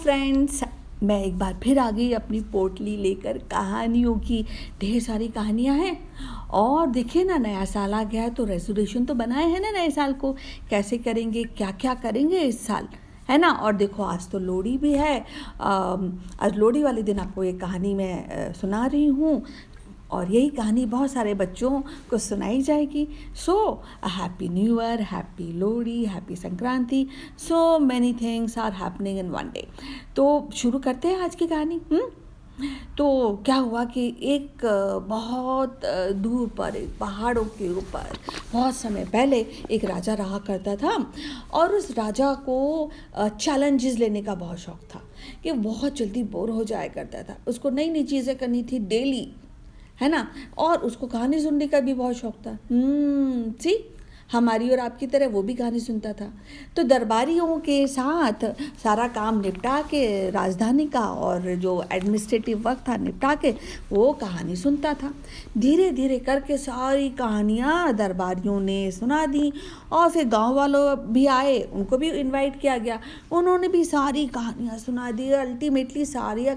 Friends, मैं एक बार फिर आ गई अपनी पोटली लेकर। कहानियों की ढेर सारी कहानियाँ हैं। और देखिए ना, नया साल आ गया है तो रेजोल्यूशन तो बनाए हैं ना नए साल को कैसे करेंगे, क्या क्या करेंगे इस साल, है ना। और देखो आज तो लोहड़ी भी है। आज लोहड़ी वाले दिन आपको एक कहानी मैं सुना रही हूँ और यही कहानी बहुत सारे बच्चों को सुनाई जाएगी। So happy new year, happy Lohri, happy Sankranti. So many things are happening in one day. तो शुरू करते हैं आज की कहानी। तो क्या हुआ कि एक बहुत दूर पर, एक पहाड़ों के ऊपर बहुत समय पहले एक राजा रहा करता था। और उस राजा को चैलेंजेस लेने का बहुत शौक था कि बहुत जल्दी बोर हो जाया करता था। उसको नई नई चीज़ें करनी थी डेली, है ना। और उसको कहानी सुनने का भी बहुत शौक था। सी हमारी और आपकी तरह वो भी कहानी सुनता था। तो दरबारियों के साथ सारा काम निपटा के, राजधानी का और जो एडमिनिस्ट्रेटिव वर्क था निपटा के वो कहानी सुनता था। धीरे धीरे करके सारी कहानियाँ दरबारियों ने सुना दी। और फिर गांव वालों भी आए, उनको भी इनवाइट किया गया, उन्होंने भी सारी कहानियाँ सुना दी। अल्टीमेटली सारी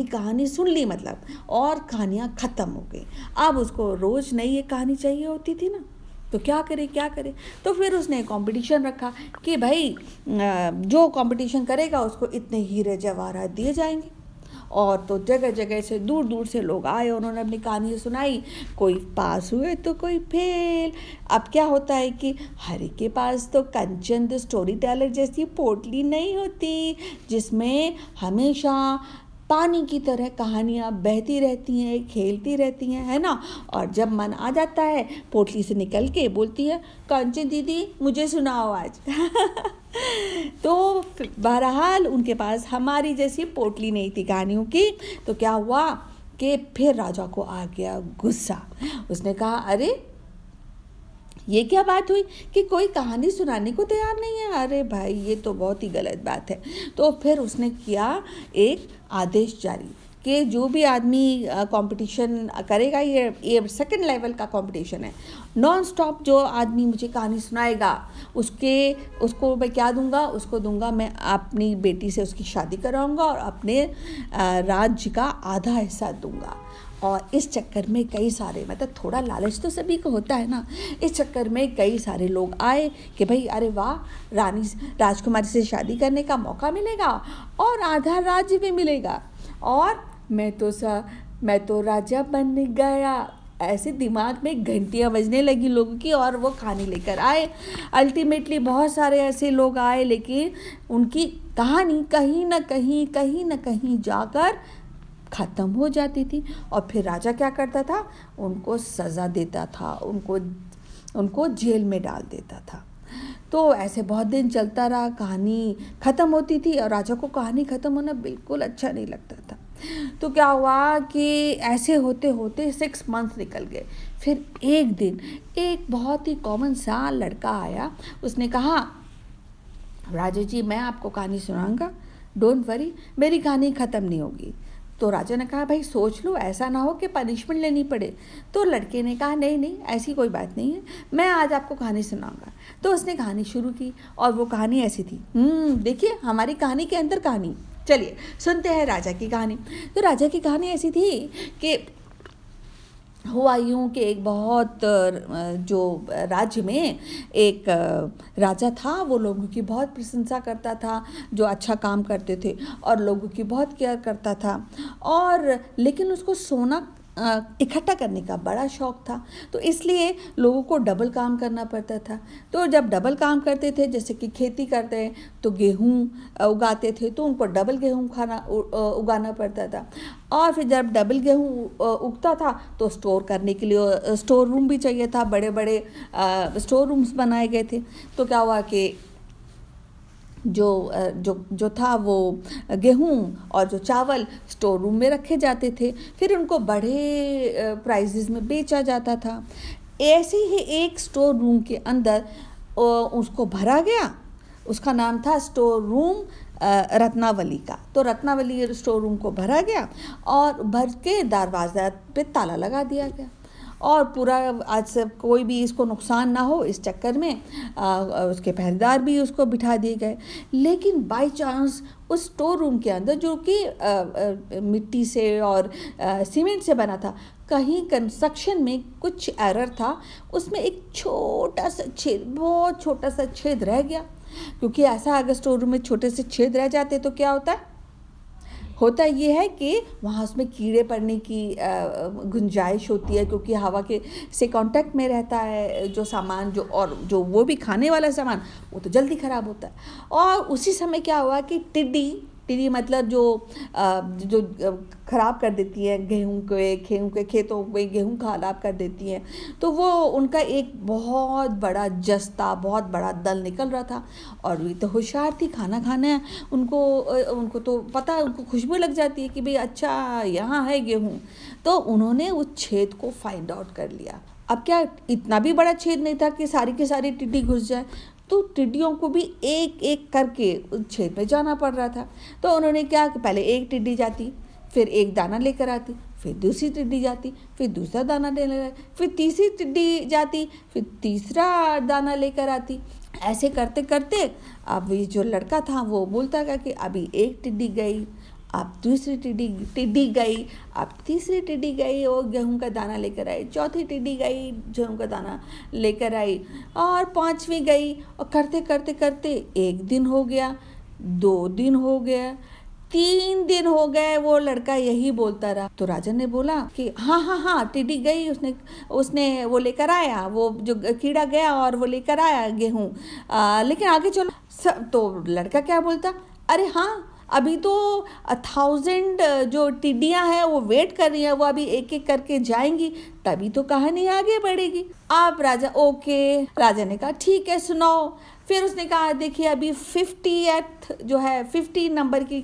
कहानी सुन ली मतलब, और कहानियाँ ख़त्म हो गई। अब उसको रोज़ नई एक कहानी चाहिए होती थी ना, तो क्या करे। तो फिर उसने कंपटीशन रखा कि भाई जो कंपटीशन करेगा उसको इतने हीरे जवाहरात दिए जाएंगे। और तो जगह जगह से दूर दूर से लोग आए, उन्होंने अपनी कहानी सुनाई। कोई पास हुए तो कोई फेल। अब क्या होता है कि हर एक के पास तो कंचन द स्टोरी टेलर जैसी पोटली नहीं होती जिसमें हमेशा पानी की तरह कहानियाँ बहती रहती हैं, खेलती रहती हैं, है ना। और जब मन आ जाता है पोटली से निकल के बोलती है, कंचन दीदी मुझे सुनाओ आज। तो बहरहाल उनके पास हमारी जैसी पोटली नहीं थी कहानियों की। तो क्या हुआ कि फिर राजा को आ गया गुस्सा। उसने कहा, अरे ये क्या बात हुई कि कोई कहानी सुनाने को तैयार नहीं है। अरे भाई ये तो बहुत ही गलत बात है। तो फिर उसने किया एक आदेश जारी कि जो भी आदमी कंपटीशन करेगा, ये सेकंड लेवल का कंपटीशन है, नॉन स्टॉप जो आदमी मुझे कहानी सुनाएगा उसको मैं क्या दूंगा, उसको दूंगा मैं अपनी बेटी से उसकी शादी कराऊंगा और अपने राज्य का आधा हिस्सा दूंगा। और इस चक्कर में कई सारे, मतलब थोड़ा लालच तो सभी को होता है ना, इस चक्कर में कई सारे लोग आए कि भाई अरे वाह, राजकुमारी से शादी करने का मौका मिलेगा और आधा राज्य भी मिलेगा और मैं तो राजा बन गया। ऐसे दिमाग में घंटियाँ बजने लगी लोगों की और वो कहानी लेकर आए। अल्टीमेटली बहुत सारे ऐसे लोग आए, लेकिन उनकी कहानी कहीं ना कहीं जाकर ख़त्म हो जाती थी। और फिर राजा क्या करता था, उनको सज़ा देता था, उनको जेल में डाल देता था। तो ऐसे बहुत दिन चलता रहा, कहानी ख़त्म होती थी और राजा को कहानी ख़त्म होना बिल्कुल अच्छा नहीं लगता था। तो क्या हुआ कि ऐसे होते होते 6 मंथ निकल गए। फिर एक दिन एक बहुत ही कॉमन सा लड़का आया। उसने कहा, राजा जी मैं आपको कहानी सुनाऊंगा, डोंट वरी, मेरी कहानी ख़त्म नहीं होगी। तो राजा ने कहा, भाई सोच लो, ऐसा ना हो कि पनिशमेंट लेनी पड़े। तो लड़के ने कहा, नहीं ऐसी कोई बात नहीं है, मैं आज आपको कहानी सुनाऊंगा। तो उसने कहानी शुरू की और वो कहानी ऐसी थी। देखिए हमारी कहानी के अंदर कहानी। चलिए सुनते हैं राजा की कहानी। तो राजा की कहानी ऐसी थी कि हुआ यूँ कि एक बहुत जो राज्य में एक राजा था, वो लोगों की बहुत प्रशंसा करता था, जो अच्छा काम करते थे और लोगों की बहुत केयर करता था। और लेकिन उसको सोना इकट्ठा करने का बड़ा शौक था, तो इसलिए लोगों को डबल काम करना पड़ता था। तो जब डबल काम करते थे, जैसे कि खेती करते हैं तो गेहूँ उगाते थे, तो उनको डबल गेहूँ उगाना पड़ता था। और फिर जब डबल गेहूँ उगता था तो स्टोर करने के लिए स्टोर रूम भी चाहिए था, बड़े बड़े स्टोर रूम्स बनाए गए थे। तो क्या हुआ कि जो था वो गेहूँ और जो चावल स्टोर रूम में रखे जाते थे, फिर उनको बड़े प्राइसेस में बेचा जाता था। ऐसे ही एक स्टोर रूम के अंदर उसको भरा गया, उसका नाम था स्टोर रूम रत्नावली का। तो रत्नावली स्टोर रूम को भरा गया और भर के दरवाज़ा पे ताला लगा दिया गया। और पूरा आज से कोई भी इसको नुकसान ना हो इस चक्कर में उसके पहरेदार भी उसको बिठा दिए गए। लेकिन बाय चांस उस स्टोर रूम के अंदर, जो कि मिट्टी से और सीमेंट से बना था, कहीं कंस्ट्रक्शन में कुछ एरर था, उसमें एक छोटा सा छेद, बहुत छोटा सा छेद रह गया। क्योंकि ऐसा अगर स्टोर रूम में छोटे से छेद रह जाते तो क्या होता ये है कि वहाँ उसमें कीड़े पड़ने की गुंजाइश होती है, क्योंकि हवा के से कांटेक्ट में रहता है जो सामान, जो वो भी खाने वाला सामान, वो तो जल्दी ख़राब होता है। और उसी समय क्या हुआ कि टिड्डी मतलब जो ख़राब कर देती है गेहूं के खेतों में गेहूं ख़राब कर देती हैं। तो वो उनका एक बहुत बड़ा जस्ता, बहुत बड़ा दल निकल रहा था। और वे तो होशियार थी, खाना खाने उनको तो पता, उनको खुशबू लग जाती है कि भाई अच्छा यहाँ है गेहूं। तो उन्होंने उस छेद को फाइंड आउट कर लिया। अब क्या इतना भी बड़ा छेद नहीं था कि सारी की सारी टिड्डी घुस जाए, तो टिड्डियों को भी एक एक करके उस छेद में जाना पड़ रहा था। तो उन्होंने क्या कि पहले एक टिड्डी जाती, फिर एक दाना लेकर आती, फिर दूसरी टिड्डी जाती, फिर दूसरा दाना लेकर आती, फिर तीसरी टिड्डी जाती, फिर तीसरा दाना लेकर आती। ऐसे करते करते अब ये जो लड़का था वो बोलता गया कि अभी एक टिड्डी गई, अब दूसरी टिड्डी गई, अब तीसरी टिड्डी गई और गेहूं का दाना लेकर आई, चौथी टिड्डी गई, गेहूं का दाना लेकर आई, और पांचवी गई। और करते करते करते 1 दिन हो गया, 2 दिन हो गया, 3 दिन हो गए, वो लड़का यही बोलता रहा। तो राजन ने बोला कि हाँ टिड्डी गई, उसने वो लेकर आया, वो जो कीड़ा गया और वो लेकर आया गेहूं, लेकिन आगे चलो। तो लड़का क्या बोलता, अरे हाँ, अभी तो 1000 जो टिड्डियां हैं वो वेट कर रही हैं, वो अभी एक एक करके जाएंगी, तभी तो कहानी आगे बढ़ेगी। आप राजा ने कहा ठीक है सुनाओ। फिर उसने कहा देखिए अभी 50 नंबर की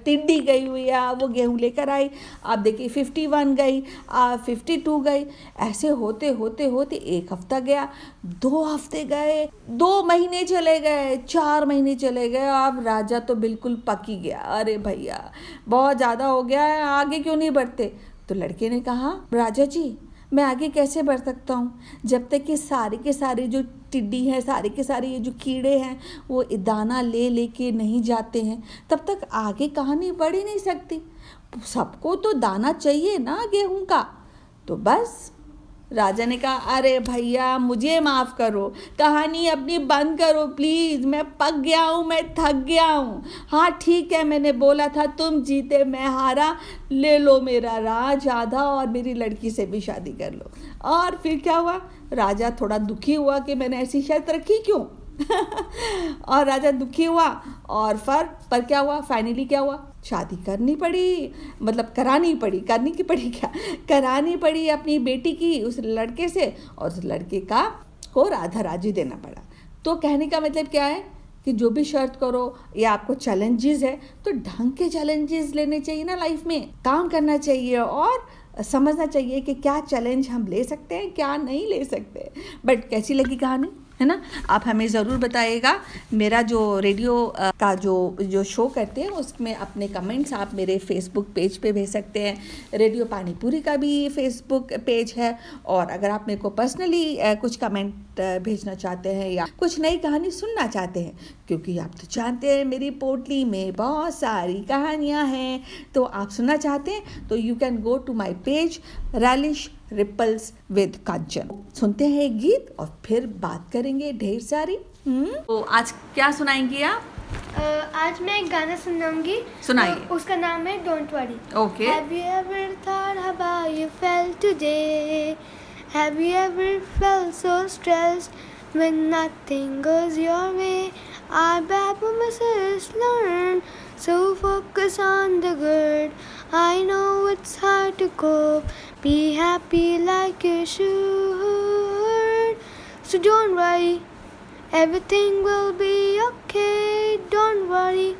टिड्डी गई हुई है, वो गेहूं लेकर आई। आप देखिए 51 गई, 52 गई। ऐसे होते होते होते 1 हफ्ता गया, 2 हफ्ते गए, 2 महीने चले गए, 4 महीने चले गए। अब राजा तो बिल्कुल पक ही गया, अरे भैया बहुत ज़्यादा हो गया है, आगे क्यों नहीं बढ़ते। तो लड़के ने कहा राजा जी मैं आगे कैसे बढ़ सकता हूँ, जब तक कि सारे के सारे जो टिड्डी हैं, सारे के सारे ये जो कीड़े हैं वो दाना ले के नहीं जाते हैं, तब तक आगे कहानी बढ़ ही नहीं सकती। सबको तो दाना चाहिए ना गेहूं का। तो बस राजा ने कहा अरे भैया मुझे माफ़ करो, कहानी अपनी बंद करो प्लीज़, मैं पक गया हूँ, मैं थक गया हूँ। हाँ ठीक है, मैंने बोला था तुम जीते मैं हारा, ले लो मेरा राज आधा और मेरी लड़की से भी शादी कर लो। और फिर क्या हुआ, राजा थोड़ा दुखी हुआ कि मैंने ऐसी शर्त रखी क्यों। और राजा दुखी हुआ और पर क्या हुआ, फाइनली क्या हुआ, शादी करनी पड़ी, मतलब करानी पड़ी अपनी बेटी की उस लड़के से, और उस लड़के को राधा राजी देना पड़ा। तो कहने का मतलब क्या है कि जो भी शर्त करो या आपको चैलेंजेस है तो ढंग के चैलेंजेस लेने चाहिए ना, लाइफ में काम करना चाहिए और समझना चाहिए कि क्या चैलेंज हम ले सकते हैं क्या नहीं ले सकते। बट कैसी लगी कहानी, है ना। आप हमें ज़रूर बताइएगा। मेरा जो रेडियो का जो शो करते हैं उसमें अपने कमेंट्स आप मेरे फेसबुक पेज पे भेज सकते हैं। रेडियो पानीपुरी का भी फेसबुक पेज है, और अगर आप मेरे को पर्सनली कुछ कमेंट भेजना चाहते हैं या कुछ नई कहानी सुनना चाहते हैं, क्योंकि आप तो जानते हैं मेरी पोटली में बहुत सारी कहानियाँ हैं, तो आप सुनना चाहते हैं तो you can go to my page relish ripples with Kanchan. सुनते हैं एक गीत और फिर बात करेंगे ढेर सारी। तो आज क्या सुनाएंगी आप? आज मैं एक गाना सुनाऊंगी, सुनाइए। उसका नाम है don't worry. Okay. Have you ever thought how you felt today? Have you ever felt so stressed when nothing goes your way? Our bad promises learn, so focus on the good. I know it's hard to cope, be happy like you should. So don't worry, everything will be okay. Don't worry,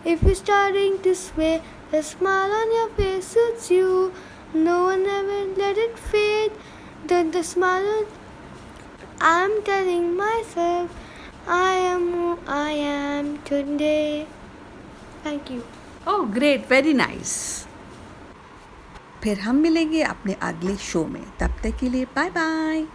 if you're starting to sway, the smile on your face suits you. No one ever let it fade. The smile I'm telling myself, I am who I am today. Thank you. Oh, great, very nice. फिर हम मिलेंगे अपने अगले show में। तब तक के लिए बाय बाय।